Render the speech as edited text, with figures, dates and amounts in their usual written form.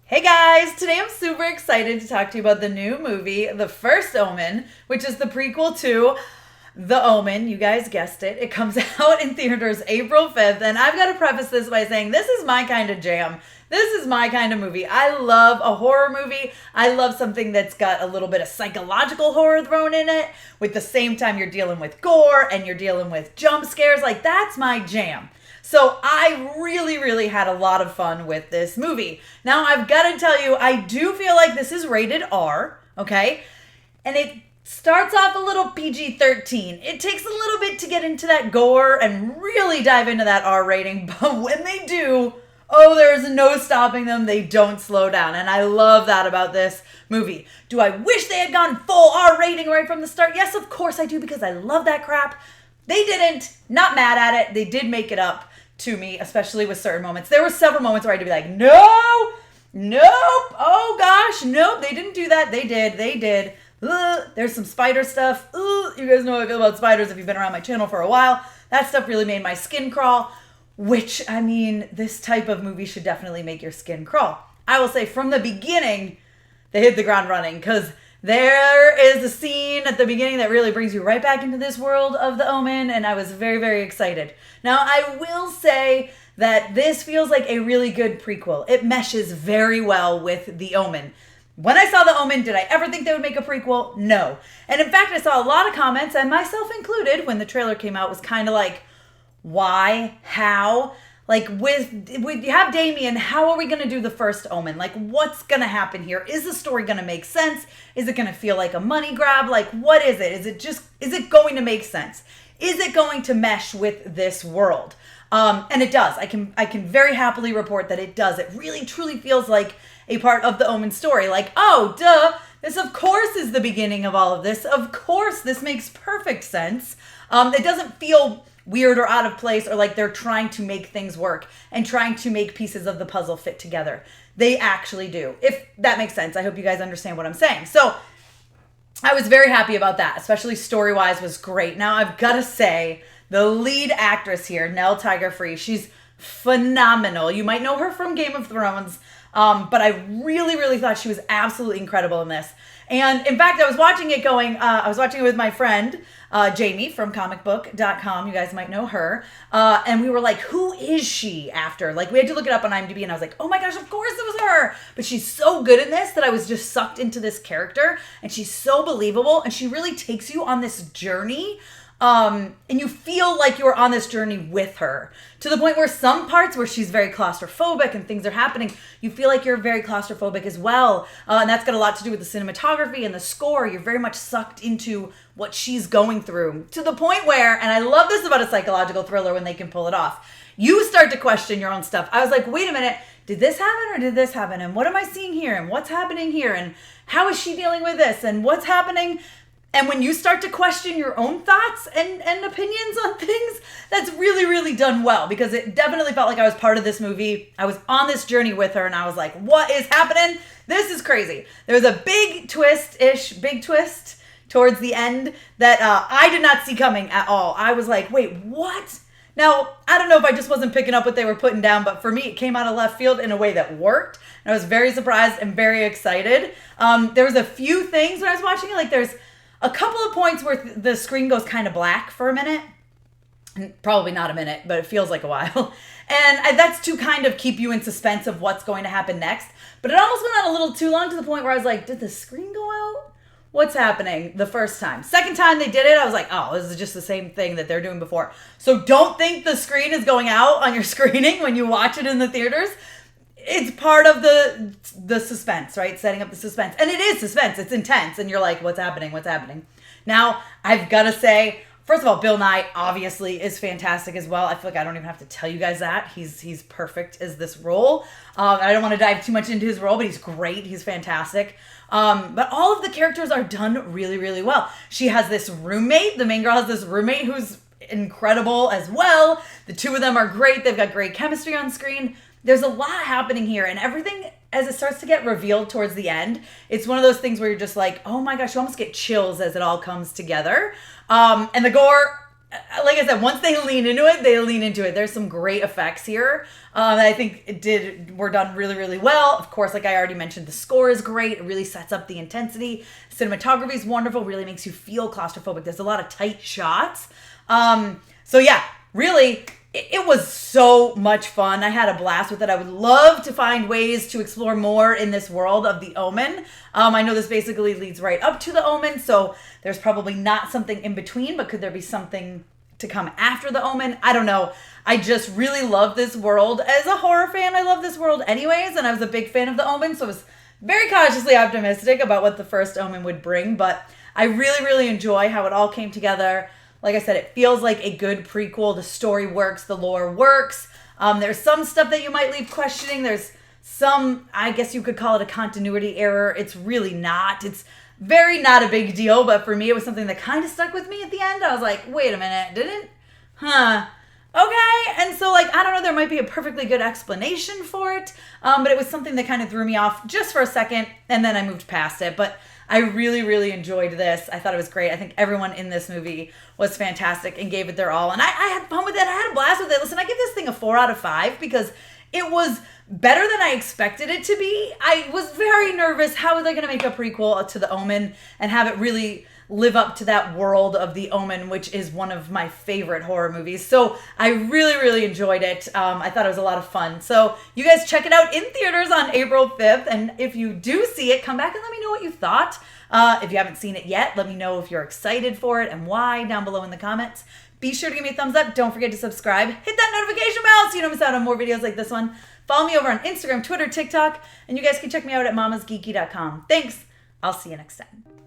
Hey guys, today I'm super excited to talk to you about the new movie, The First Omen, which is the prequel to The Omen. You guys guessed it. It comes out in theaters April 5th, and I've got to preface this by saying this is my kind of jam. This is my kind of movie. I love a horror movie. I love something that's got a little bit of psychological horror thrown in it. With the same time you're dealing with gore and you're dealing with jump scares. Like, that's my jam. So I really had a lot of fun with this movie. Now, I've got to tell you, I do feel like this is rated R, okay? And it starts off a little PG-13. It takes a little bit to get into that gore and really dive into that R rating. But when they do, oh, there's no stopping them. They don't slow down. And I love that about this movie. Do I wish they had gone full R rating right from the start? Yes, of course I do, because I love that crap. They didn't. Not mad at it. They did make it up to me, especially with certain moments. There were several moments where I had to be like, no, nope, oh gosh, nope, they didn't do that. They did. There's some spider stuff. You guys know how I feel about spiders if you've been around my channel for a while. That stuff really made my skin crawl, which, I mean, this type of movie should definitely make your skin crawl. I will say from the beginning, they hit the ground running, because there is a scene at the beginning that really brings you right back into this world of The Omen, and I was very excited. Now, I will say that this feels like a really good prequel. It meshes very well with The Omen. When I saw The Omen, did I ever think they would make a prequel? No. And in fact, I saw a lot of comments, and myself included, when the trailer came out, was kind of like, why? How? Like, with you have Damien, how are we going to do the first Omen? Like, what's going to happen here? Is the story going to make sense? Is it going to feel like a money grab? Like, what is it? Is it going to make sense? Is it going to mesh with this world? And it does. I can very happily report that it does. It really, truly feels like a part of the Omen story. Like, oh, duh, this of course is the beginning of all of this. Of course, this makes perfect sense. It doesn't feel weird or out of place, or like they're trying to make things work and trying to make pieces of the puzzle fit together. They actually do, if that makes sense. I hope you guys understand what I'm saying. So I was very happy about that, especially story-wise was great. Now, I've got to say, the lead actress here, Nell Tiger-Free, she's phenomenal. You might know her from Game of Thrones, but I really thought she was absolutely incredible in this. And in fact, I was watching it with my friend, Jamie from comicbook.com. You guys might know her. And we were like, who is she after? Like, we had to look it up on IMDb, and I was like, oh my gosh, of course it was her. But she's so good in this that I was just sucked into this character, and she's so believable, and she really takes you on this journey. And you feel like you're on this journey with her, to the point where some parts where she's very claustrophobic and things are happening, you feel like you're very claustrophobic as well. And that's got a lot to do with the cinematography and the score. You're very much sucked into what she's going through, to the point where, and I love this about a psychological thriller when they can pull it off, you start to question your own stuff. I was like, wait a minute, did this happen or did this happen? And what am I seeing here? And what's happening here? And how is she dealing with this? And what's happening? And when you start to question your own thoughts and opinions on things, that's really done well, because it definitely felt like I was part of this movie. I was on this journey with her, and I was like, what is happening? This is crazy. There was a big twist towards the end that I did not see coming at all. I was like, wait, what? Now, I don't know if I just wasn't picking up what they were putting down, but for me, it came out of left field in a way that worked. And I was very surprised and very excited. There was a few things when I was watching it, like there's a couple of points where the screen goes kind of black for a minute. Probably not a minute, but it feels like a while. And that's to kind of keep you in suspense of what's going to happen next. But it almost went on a little too long, to the point where I was like, did the screen go out? What's happening the first time? Second time they did it, I was like, oh, this is just the same thing that they're doing before. So don't think the screen is going out on your screening when you watch it in the theaters. It's part of the suspense, right? Setting up the suspense. And it is suspense. It's intense. And you're like, what's happening? What's happening? Now, I've got to say, first of all, Bill Nye obviously is fantastic as well. I feel like I don't even have to tell you guys that. He's perfect as this role. I don't want to dive too much into his role, but he's great. He's fantastic. But all of the characters are done really well. She has this roommate. The main girl has this roommate who's incredible as well. The two of them are great. They've got great chemistry on screen. There's a lot happening here, and everything, as it starts to get revealed towards the end, it's one of those things where you're just like, oh my gosh, you almost get chills as it all comes together. And the gore, like I said, once they lean into it, they lean into it. There's some great effects here that I think were done really, really well. Of course, like I already mentioned, the score is great. It really sets up the intensity. Cinematography is wonderful. Really makes you feel claustrophobic. There's a lot of tight shots. So yeah, really, it was so much fun. I had a blast with it. I would love to find ways to explore more in this world of the Omen. I know this basically leads right up to the Omen, so there's probably not something in between, but could there be something to come after the Omen? I don't know. I just really love this world. As a horror fan, I love this world anyways, and I was a big fan of the Omen, so I was very cautiously optimistic about what the first Omen would bring, but I really, really enjoy how it all came together. Like I said, it feels like a good prequel. The story works. The lore works. There's some stuff that you might leave questioning. There's some, I guess you could call it a continuity error. It's really not. It's very not a big deal. But for me, it was something that kind of stuck with me at the end. I was like, wait a minute. Didn't? Huh. Okay. And so, like, I don't know. There might be a perfectly good explanation for it. But it was something that kind of threw me off just for a second. And then I moved past it. But I really, really enjoyed this. I thought it was great. I think everyone in this movie was fantastic and gave it their all. And I had fun with it. I had a blast with it. Listen, I give this thing a 4 out of 5 because it was better than I expected it to be. I was very nervous. How are they going to make a prequel to The Omen and have it really live up to that world of The Omen, which is one of my favorite horror movies. So I really, really enjoyed it. I thought it was a lot of fun. So you guys check it out in theaters on April 5th. And if you do see it, come back and let me know what you thought. If you haven't seen it yet, let me know if you're excited for it and why down below in the comments. Be sure to give me a thumbs up. Don't forget to subscribe. Hit that notification bell so you don't miss out on more videos like this one. Follow me over on Instagram, Twitter, TikTok, and you guys can check me out at MamasGeeky.com. Thanks. I'll see you next time.